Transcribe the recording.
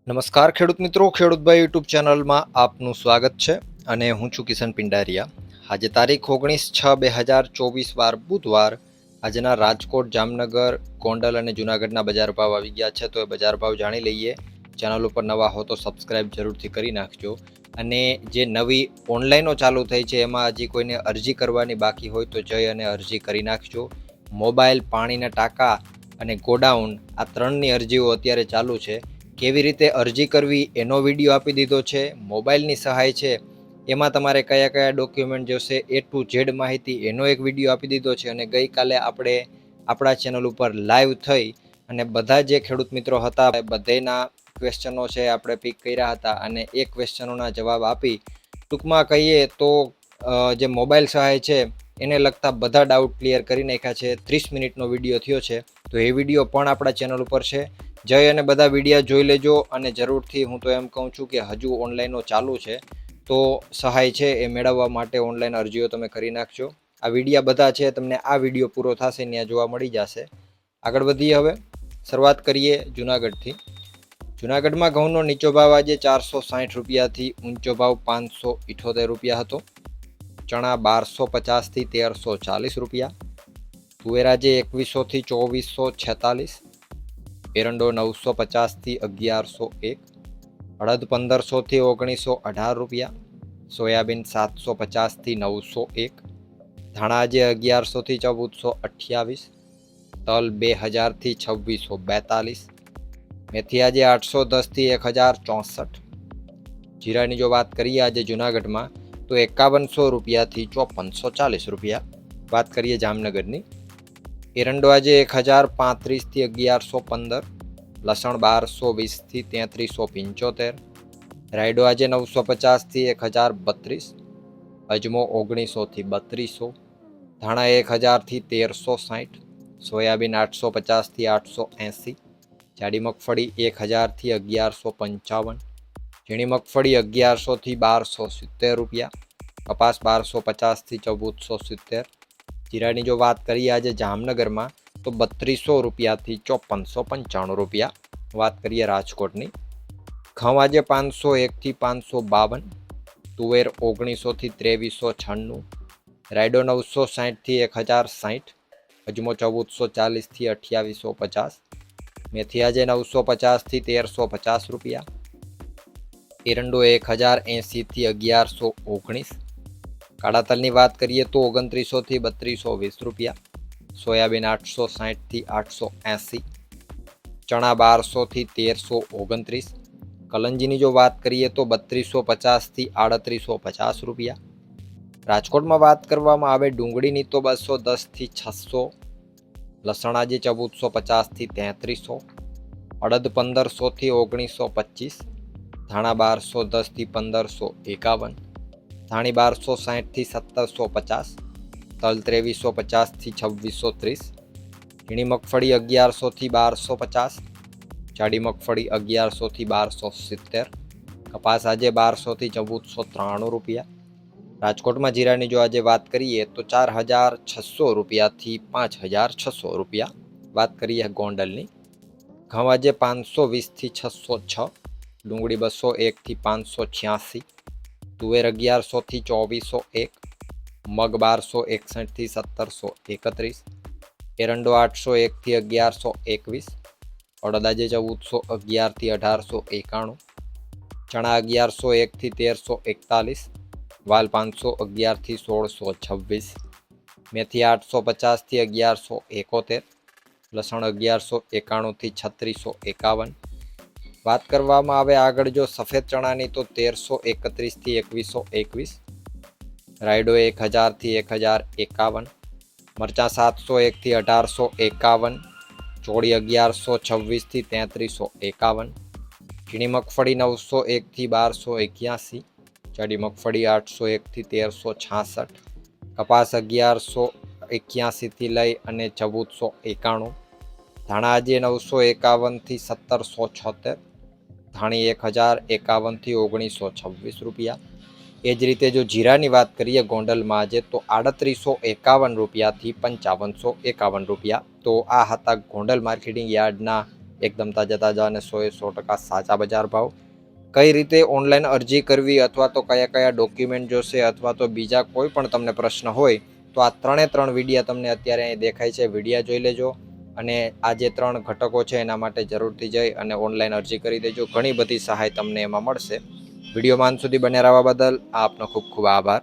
નમસ્કાર ખેડૂત મિત્રો, ખેડૂતભાઈ યુટ્યુબ ચેનલમાં આપનું સ્વાગત છે અને હું છું કિશન પિંડારિયા. આજે તારીખ 19/6/2024 વાર બુધવાર. આજના રાજકોટ, જામનગર, ગોંડલ અને જૂનાગઢના બજાર ભાવ આવી ગયા છે, તો એ બજાર ભાવ જાણી લઈએ. ચેનલ ઉપર નવા હો તો સબસ્ક્રાઇબ જરૂરથી કરી નાખજો. અને જે નવી ઓનલાઈનો ચાલુ થઈ છે એમાં હજી કોઈને અરજી કરવાની બાકી હોય તો જઈ અને અરજી કરી નાખજો. મોબાઈલ, પાણીના ટાંકા અને ગોડાઉન આ ત્રણની અરજીઓ અત્યારે ચાલુ છે. કેવી રીતે અરજી કરવી એનો વિડીયો આપી દીધો છે. મોબાઈલની સહાય છે એમાં તમારે કયા કયા ડોક્યુમેન્ટ જોશે A to Z માહિતી એનો એક વિડીયો આપી દીધો છે. અને ગઈકાલે આપણે આપણા ચેનલ ઉપર લાઈવ થઈ અને બધા જે ખેડૂત મિત્રો હતા બધાના ક્વેશ્ચનો છે આપણે પિક કર્યા હતા અને એ ક્વેશ્ચનોના જવાબ આપી ટૂંકમાં કહીએ તો જે મોબાઈલ સહાય છે એને લગતા બધા ડાઉટ ક્લિયર કરી નાખ્યા છે. 30 મિનિટનો વિડીયો થયો છે, તો એ વિડીયો પણ આપણા ચેનલ ઉપર છે. જઈ અને બધા વિડીયો જોઈ લેજો. અને જરૂરથી હું તો એમ કહું છું કે હજુ ઓનલાઈનો ચાલુ છે, તો સહાય છે એ મેળવવા માટે ઓનલાઈન અરજીઓ તમે કરી નાખજો. આ વિડીયા બધા છે તમને આ વિડીયો પૂરો થશે ત્યાં જોવા મળી જશે. આગળ વધીએ. હવે શરૂઆત કરીએ જૂનાગઢથી. જૂનાગઢમાં ઘઉંનો નીચો ભાવ આજે 460 રૂપિયાથી ઊંચો ભાવ 578 રૂપિયા હતો. ચણા 1250થી 1340 રૂપિયા. તુવેર આજે 2100થી 2446. એરંડો 950થી 1101. અડદ 1500થી 1918 રૂપિયા. સોયાબીન 750થી 901. ધાણા આજે 1100થી 1428. તલ 2000થી 2642. મેથી આજે 810થી 1064. જીરાની જો વાત કરીએ આજે જૂનાગઢમાં તો 5100 રૂપિયાથી 5440 રૂપિયા. વાત કરીએ જામનગરની. એરંડો આજે 1035થી 1115. લસણ 1220થી 3375. રાયડો આજે 950થી 1032. અજમો 1900થી 3200. ધાણા 1000થી 1360. સોયાબીન 850થી 880. જાડી મગફળી 1000થી 1155. ઝીણી મગફળી 1100થી 1270 રૂપિયા. કપાસ 1250થી 1470. જીરાની જો વાત કરીએ આજે જામનગરમાં તો 3200 રૂપિયાથી 5495 રૂપિયા. વાત કરીએ રાજકોટની. ઘઉં આજે 501થી 552. તુવેર 1900થી 2396. રાયડો 960થી 1060. અજમો 1440થી 2850. મેથી આજે 950થી 1350 રૂપિયા. એરંડો 1080થી 1119. કાળા તલની વાત કરીએ તો 2900થી 3220 રૂપિયા. સોયાબીન 860થી 880. ચણા 1200થી 1329. કલંજીની જો વાત કરીએ તો 3250થી 3850 રૂપિયા. રાજકોટમાં વાત કરવામાં આવે ડુંગળીની તો 210થી 600. લસણ આજે 1450થી 3300. અડદ 1500થી 1925. ધાણા 1210થી 1551. ધાણી 1260થી 1750. તલ 2350થી 2630. ઝીણી મગફળી 1100થી 1250. જાડી મગફળી 1100થી 1270. કપાસ આજે 1200થી 1493 રૂપિયા. રાજકોટમાં જીરાની જો આજે વાત કરીએ તો 4600 રૂપિયાથી 5600 રૂપિયા. વાત કરીએ ગોંડલની. ઘઉં આજે 520થી 606. ડુંગળી 201થી 586. તુવેર 1100થી 2401. મગ 1261થી 1731. એરંડો 801થી 1121. અડદ આજે 1411થી 1891. ચણા 1101થી 1341. વાલ 511થી 1626. મેથી 850થી 1171. લસણ 1191થી 3651. વાત કરવામાં આવે આગળ જો સફેદ ચણાની તો 1331થી 2121. રાયડો 1000થી 1051. મરચાં 701થી 1851. ચોળી 1126થી 3351. ઝીણી મગફળી 901થી 1281. જાડી મગફળી 801થી 1366. કપાસ 1181થી લઈ અને 1491. ધાણા આજે 951થી 1776. ધાણી 1051થી 1926 રૂપિયા. એ જ રીતે જો જીરાની વાત કરીએ ગોંડલમાં આજે તો 3851 રૂપિયાથી 5551 રૂપિયા. તો આ હતા ગોંડલ માર્કેટિંગ યાર્ડના એકદમ તાજા અને 100% સાચા બજાર ભાવ. કઈ રીતે ઓનલાઈન અરજી કરવી અથવા તો કયા કયા ડોક્યુમેન્ટ જોશે અથવા તો બીજા કોઈ પણ તમને પ્રશ્ન હોય તો આ 3 વિડીયા તમને અત્યારે અહીં દેખાય છે, વિડીયા જોઈ લેજો અને આ જે 3 ઘટકો છે એના માટે જરૂરથી જઈ અને ઓનલાઈન અરજી કરી દેજો. ઘણી બધી સહાય તમને એમાં મળશે. વિડીયોમાં અંત સુધી બન્યા રહેવા બદલ આપનો ખૂબ ખૂબ આભાર.